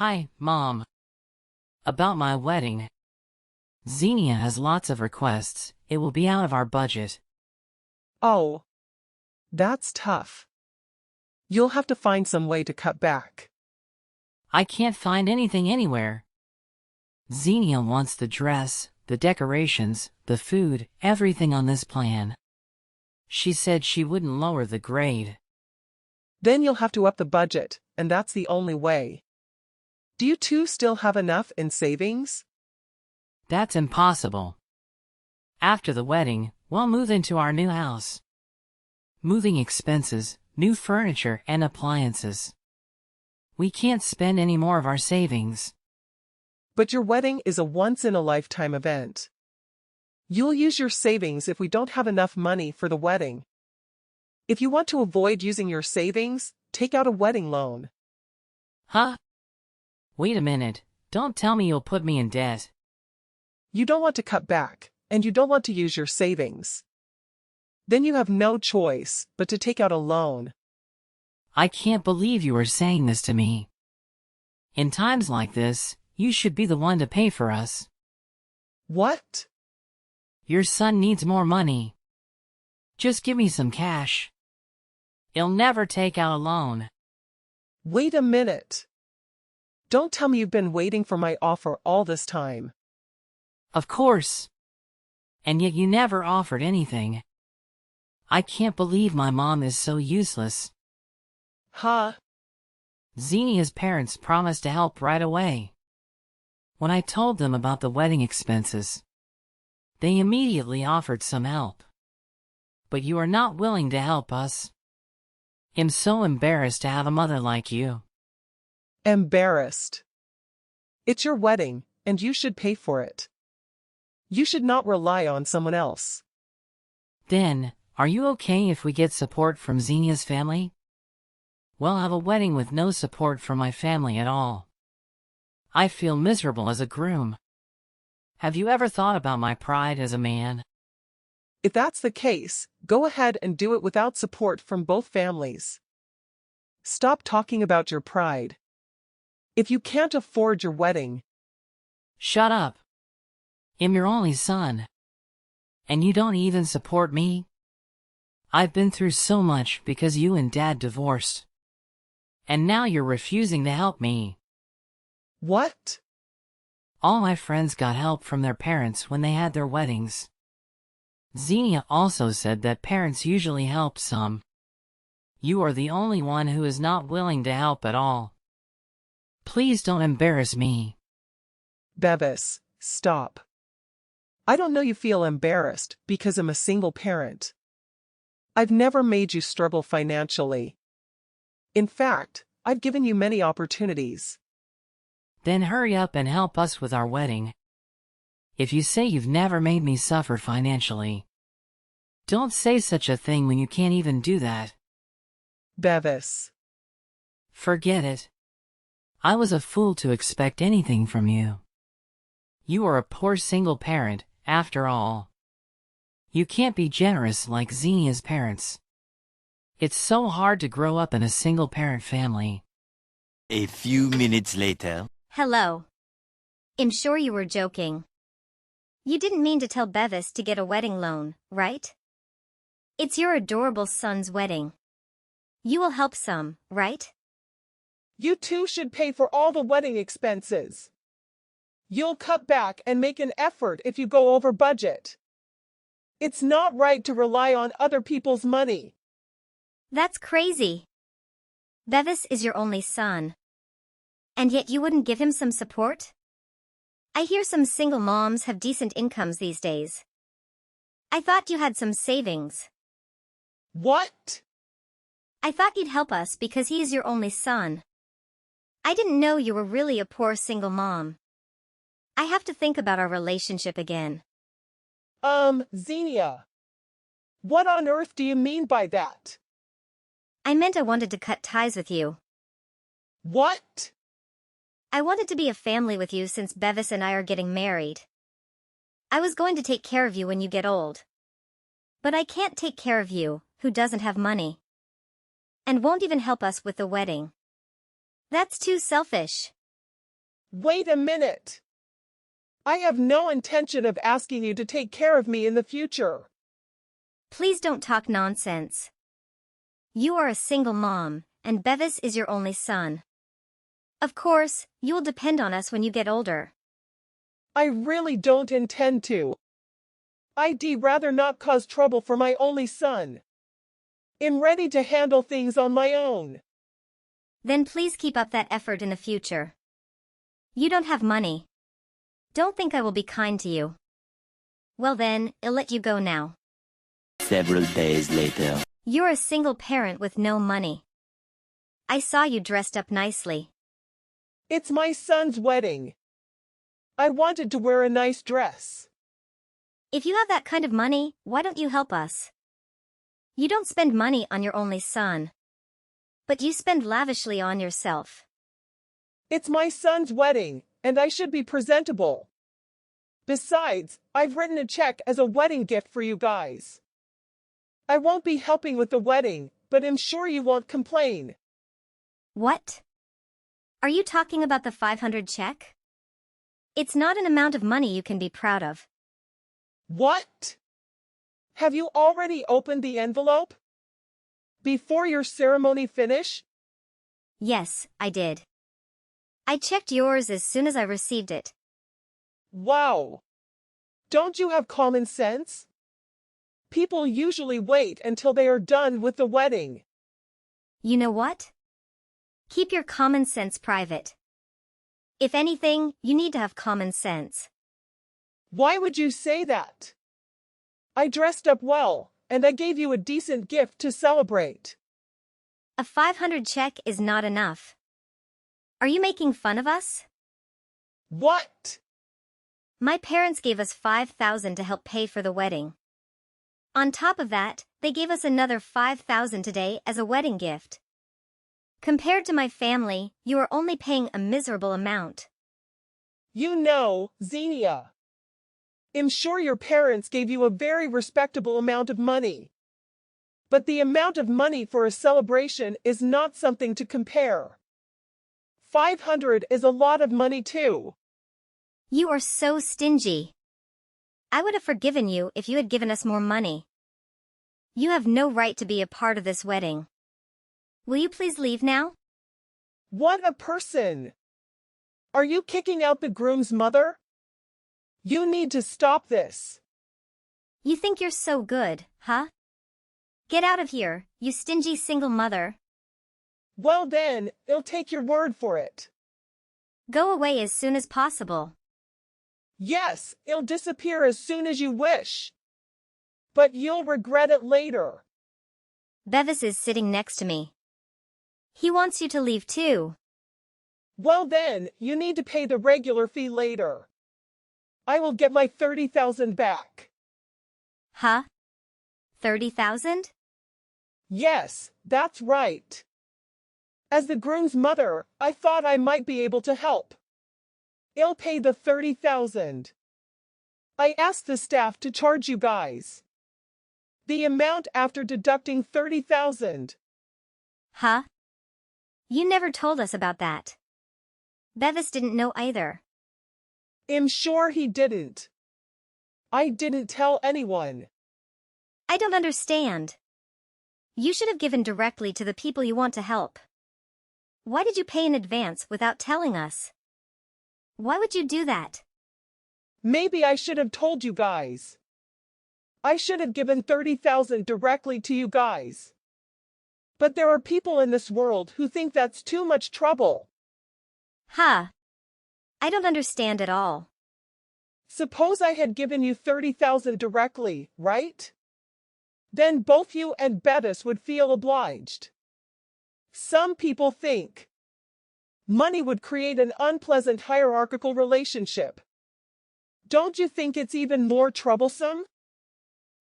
Hi, Mom. About my wedding. Xenia has lots of requests. It will be out of our budget. Oh, that's tough. You'll have to find some way to cut back. I can't find anything anywhere. Xenia wants the dress, the decorations, the food, everything on this plan. She said she wouldn't lower the grade. Then you'll have to up the budget, and that's the only way. Do you two still have enough in savings? That's impossible. After the wedding, we'll move into our new house. Moving expenses, new furniture and appliances. We can't spend any more of our savings. But your wedding is a once-in-a-lifetime event. You'll use your savings if we don't have enough money for the wedding. If you want to avoid using your savings, take out a wedding loan. Huh? Wait a minute, don't tell me you'll put me in debt. You don't want to cut back, and you don't want to use your savings. Then you have no choice but to take out a loan. I can't believe you are saying this to me. In times like this, you should be the one to pay for us. What? Your son needs more money. Just give me some cash. He'll never take out a loan. Wait a minute. Don't tell me you've been waiting for my offer all this time. Of course. And yet you never offered anything. I can't believe my mom is so useless. Huh? Xenia's parents promised to help right away. When I told them about the wedding expenses, they immediately offered some help. But you are not willing to help us. I'm so embarrassed to have a mother like you. Embarrassed. It's your wedding, and you should pay for it. You should not rely on someone else. Then, are you okay if we get support from Xenia's family? We'll have a wedding with no support from my family at all. I feel miserable as a groom. Have you ever thought about my pride as a man? If that's the case, go ahead and do it without support from both families. Stop talking about your pride. If you can't afford your wedding... Shut up. I'm your only son. And you don't even support me? I've been through so much because you and Dad divorced. And now you're refusing to help me. What? All my friends got help from their parents when they had their weddings. Xenia also said that parents usually help some. You are the only one who is not willing to help at all. Please don't embarrass me. Bevis, stop. I don't know you feel embarrassed because I'm a single parent. I've never made you struggle financially. In fact, I've given you many opportunities. Then hurry up and help us with our wedding. If you say you've never made me suffer financially, don't say such a thing when you can't even do that. Bevis. Forget it. I was a fool to expect anything from you. You are a poor single parent, after all. You can't be generous like Xenia's parents. It's so hard to grow up in a single-parent family. A few minutes later. Hello. I'm sure you were joking. You didn't mean to tell Bevis to get a wedding loan, right? It's your adorable son's wedding. You will help some, right? You two should pay for all the wedding expenses. You'll cut back and make an effort if you go over budget. It's not right to rely on other people's money. That's crazy. Bevis is your only son. And yet you wouldn't give him some support? I hear some single moms have decent incomes these days. I thought you had some savings. What? I thought you'd help us because he is your only son. I didn't know you were really a poor single mom. I have to think about our relationship again. Xenia. What on earth do you mean by that? I meant I wanted to cut ties with you. What? I wanted to be a family with you since Bevis and I are getting married. I was going to take care of you when you get old. But I can't take care of you, who doesn't have money. And won't even help us with the wedding. That's too selfish. Wait a minute. I have no intention of asking you to take care of me in the future. Please don't talk nonsense. You are a single mom, and Bevis is your only son. Of course, you will depend on us when you get older. I really don't intend to. I'd rather not cause trouble for my only son. I'm ready to handle things on my own. Then please keep up that effort in the future. You don't have money. Don't think I will be kind to you. Well then, I'll let you go now. Several days later. You're a single parent with no money. I saw you dressed up nicely. It's my son's wedding. I wanted to wear a nice dress. If you have that kind of money, why don't you help us? You don't spend money on your only son. But you spend lavishly on yourself. It's my son's wedding, and I should be presentable. Besides, I've written a check as a wedding gift for you guys. I won't be helping with the wedding, but I'm sure you won't complain. What? Are you talking about the $500 check? It's not an amount of money you can be proud of. What? Have you already opened the envelope? Before your ceremony finish? Yes, I did. I checked yours as soon as I received it. Wow. Don't you have common sense? People usually wait until they are done with the wedding. You know what? Keep your common sense private. If anything, you need to have common sense. Why would you say that? I dressed up well, and I gave you a decent gift to celebrate. A $500 check is not enough. Are you making fun of us? What? My parents gave us $5,000 to help pay for the wedding. On top of that, they gave us another $5,000 today as a wedding gift. Compared to my family, you are only paying a miserable amount. You know, Xenia. I'm sure your parents gave you a very respectable amount of money. But the amount of money for a celebration is not something to compare. 500 is a lot of money too. You are so stingy. I would have forgiven you if you had given us more money. You have no right to be a part of this wedding. Will you please leave now? What a person! Are you kicking out the groom's mother? You need to stop this. You think you're so good, huh? Get out of here, you stingy single mother. Well then, I'll take your word for it. Go away as soon as possible. Yes, I'll disappear as soon as you wish. But you'll regret it later. Bevis is sitting next to me. He wants you to leave too. Well then, you need to pay the regular fee later. I will get my 30,000 back. Huh? 30,000? Yes, that's right. As the groom's mother, I thought I might be able to help. I'll pay the 30,000. I asked the staff to charge you guys the amount after deducting 30,000. Huh? You never told us about that. Bevis didn't know either. I'm sure he didn't. I didn't tell anyone. I don't understand. You should have given directly to the people you want to help. Why did you pay in advance without telling us? Why would you do that? Maybe I should have told you guys. I should have given 30,000 directly to you guys. But there are people in this world who think that's too much trouble. Huh? I don't understand at all. Suppose I had given you 30,000 directly, right? Then both you and Bevis would feel obliged. Some people think money would create an unpleasant hierarchical relationship. Don't you think it's even more troublesome?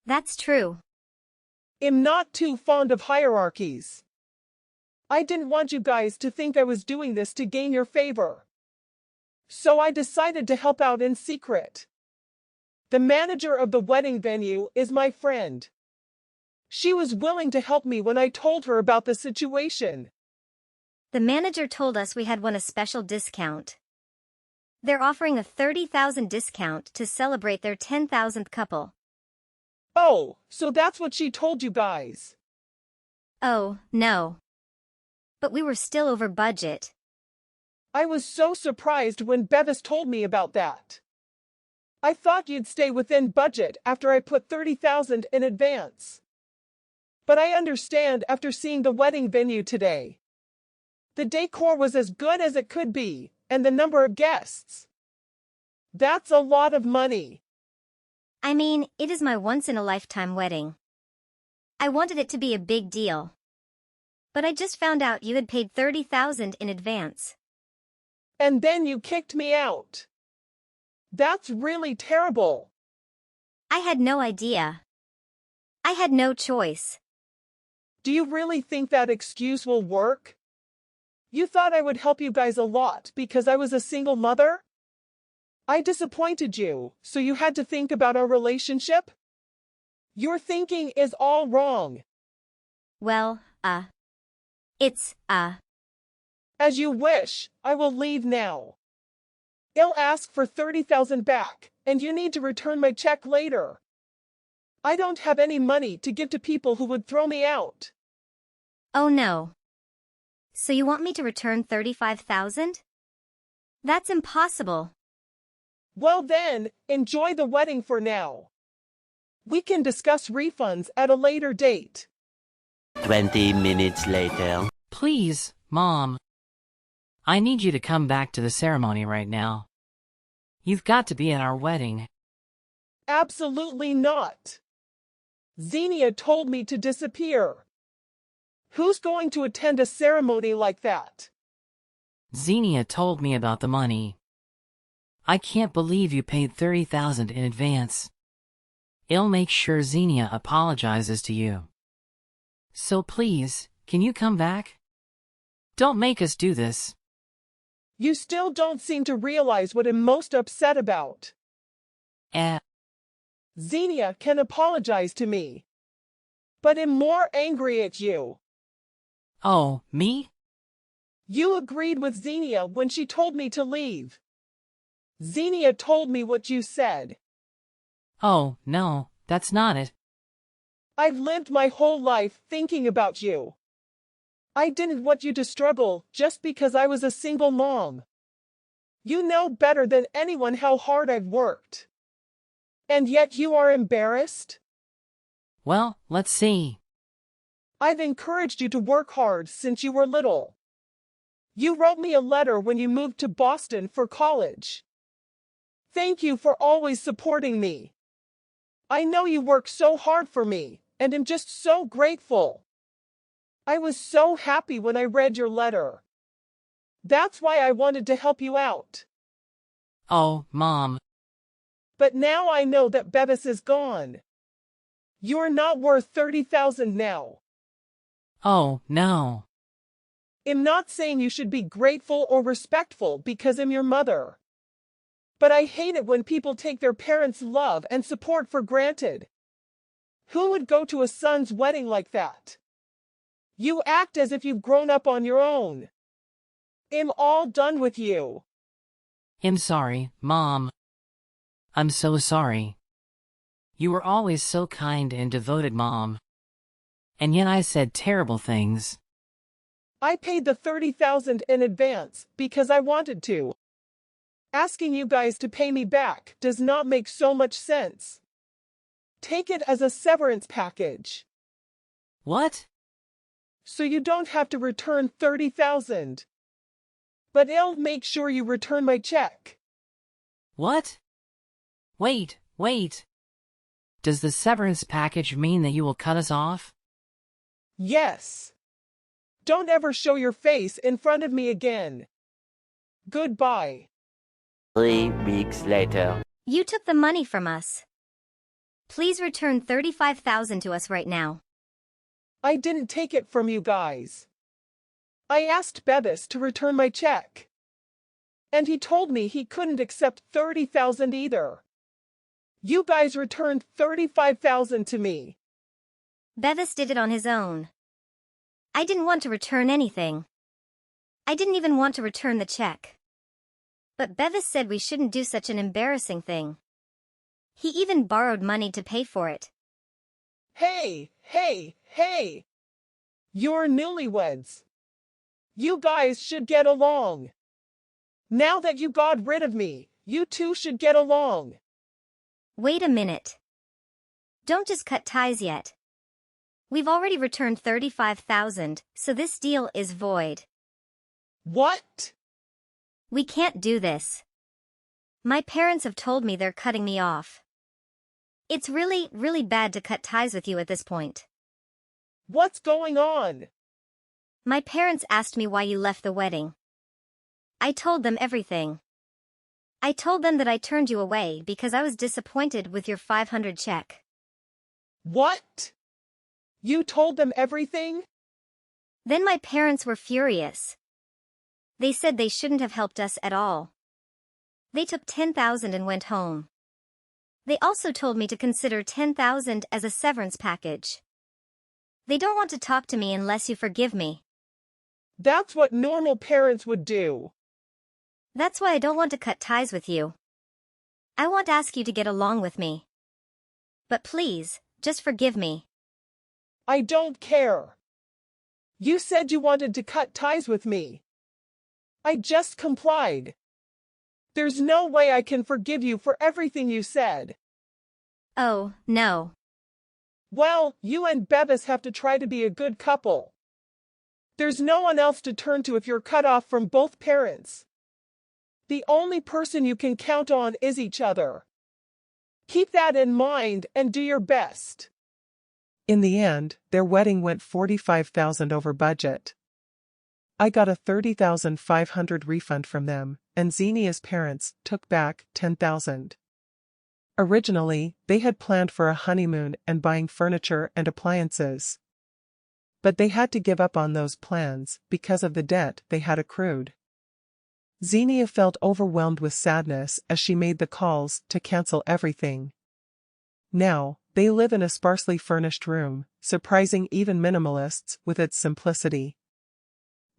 That's true. I'm not too fond of hierarchies. I didn't want you guys to think I was doing this to gain your favor. So I decided to help out in secret. The manager of the wedding venue is my friend. She was willing to help me when I told her about the situation. The manager told us we had won a special discount. They're offering a 30,000 discount to celebrate their 10,000th couple. Oh, so that's what she told you guys. Oh, no. But we were still over budget. I was so surprised when Bevis told me about that. I thought you'd stay within budget after I put 30,000 in advance. But I understand after seeing the wedding venue today. The decor was as good as it could be, and the number of guests. That's a lot of money. I mean, it is my once-in-a-lifetime wedding. I wanted it to be a big deal. But I just found out you had paid 30,000 in advance. And then you kicked me out. That's really terrible. I had no idea. I had no choice. Do you really think that excuse will work? You thought I would help you guys a lot because I was a single mother? I disappointed you, so you had to think about our relationship? Your thinking is all wrong. Well, it's. As you wish, I will leave now. I'll ask for 30,000 back, and you need to return my check later. I don't have any money to give to people who would throw me out. Oh no. So you want me to return 35,000? That's impossible. Well then, enjoy the wedding for now. We can discuss refunds at a later date. 20 minutes later. Please, Mom. I need you to come back to the ceremony right now. You've got to be at our wedding. Absolutely not. Xenia told me to disappear. Who's going to attend a ceremony like that? Xenia told me about the money. I can't believe you paid 30,000 in advance. I'll make sure Xenia apologizes to you. So please, can you come back? Don't make us do this. You still don't seem to realize what I'm most upset about. Xenia can apologize to me. But I'm more angry at you. Oh, me? You agreed with Xenia when she told me to leave. Xenia told me what you said. Oh, no, that's not it. I've lived my whole life thinking about you. I didn't want you to struggle just because I was a single mom. You know better than anyone how hard I've worked. And yet you are embarrassed? Well, let's see. I've encouraged you to work hard since you were little. You wrote me a letter when you moved to Boston for college. Thank you for always supporting me. I know you work so hard for me, and I'm just so grateful. I was so happy when I read your letter. That's why I wanted to help you out. Oh, Mom. But now I know that Bevis is gone. You're not worth 30,000 now. Oh, no. I'm not saying you should be grateful or respectful because I'm your mother. But I hate it when people take their parents' love and support for granted. Who would go to a son's wedding like that? You act as if you've grown up on your own. I'm all done with you. I'm sorry, Mom. I'm so sorry. You were always so kind and devoted, Mom. And yet I said terrible things. I paid the 30,000 in advance because I wanted to. Asking you guys to pay me back does not make so much sense. Take it as a severance package. What? So you don't have to return 30,000. But I'll make sure you return my check. What? Wait. Does the severance package mean that you will cut us off? Yes. Don't ever show your face in front of me again. Goodbye. 3 weeks later. You took the money from us. Please return 35,000 to us right now. I didn't take it from you guys. I asked Bevis to return my check. And he told me he couldn't accept 30,000 either. You guys returned 35,000 to me. Bevis did it on his own. I didn't want to return anything. I didn't even want to return the check. But Bevis said we shouldn't do such an embarrassing thing. He even borrowed money to pay for it. Hey, hey, hey! You're newlyweds. You guys should get along. Now that you got rid of me, you two should get along. Wait a minute. Don't just cut ties yet. We've already returned 35,000, so this deal is void. What? We can't do this. My parents have told me they're cutting me off. It's really, really bad to cut ties with you at this point. What's going on? My parents asked me why you left the wedding. I told them everything. I told them that I turned you away because I was disappointed with your 500 check. What? You told them everything? Then my parents were furious. They said they shouldn't have helped us at all. They took 10,000 and went home. They also told me to consider 10,000 as a severance package. They don't want to talk to me unless you forgive me. That's what normal parents would do. That's why I don't want to cut ties with you. I want to ask you to get along with me. But please, just forgive me. I don't care. You said you wanted to cut ties with me. I just complied. There's no way I can forgive you for everything you said. Oh, no. Well, you and Bevis have to try to be a good couple. There's no one else to turn to if you're cut off from both parents. The only person you can count on is each other. Keep that in mind and do your best. In the end, their wedding went 45,000 over budget. I got a 30,500 refund from them, and Xenia's parents took back 10,000. Originally, they had planned for a honeymoon and buying furniture and appliances. But they had to give up on those plans because of the debt they had accrued. Xenia felt overwhelmed with sadness as she made the calls to cancel everything. Now, they live in a sparsely furnished room, surprising even minimalists with its simplicity.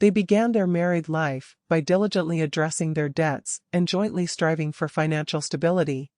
They began their married life by diligently addressing their debts and jointly striving for financial stability.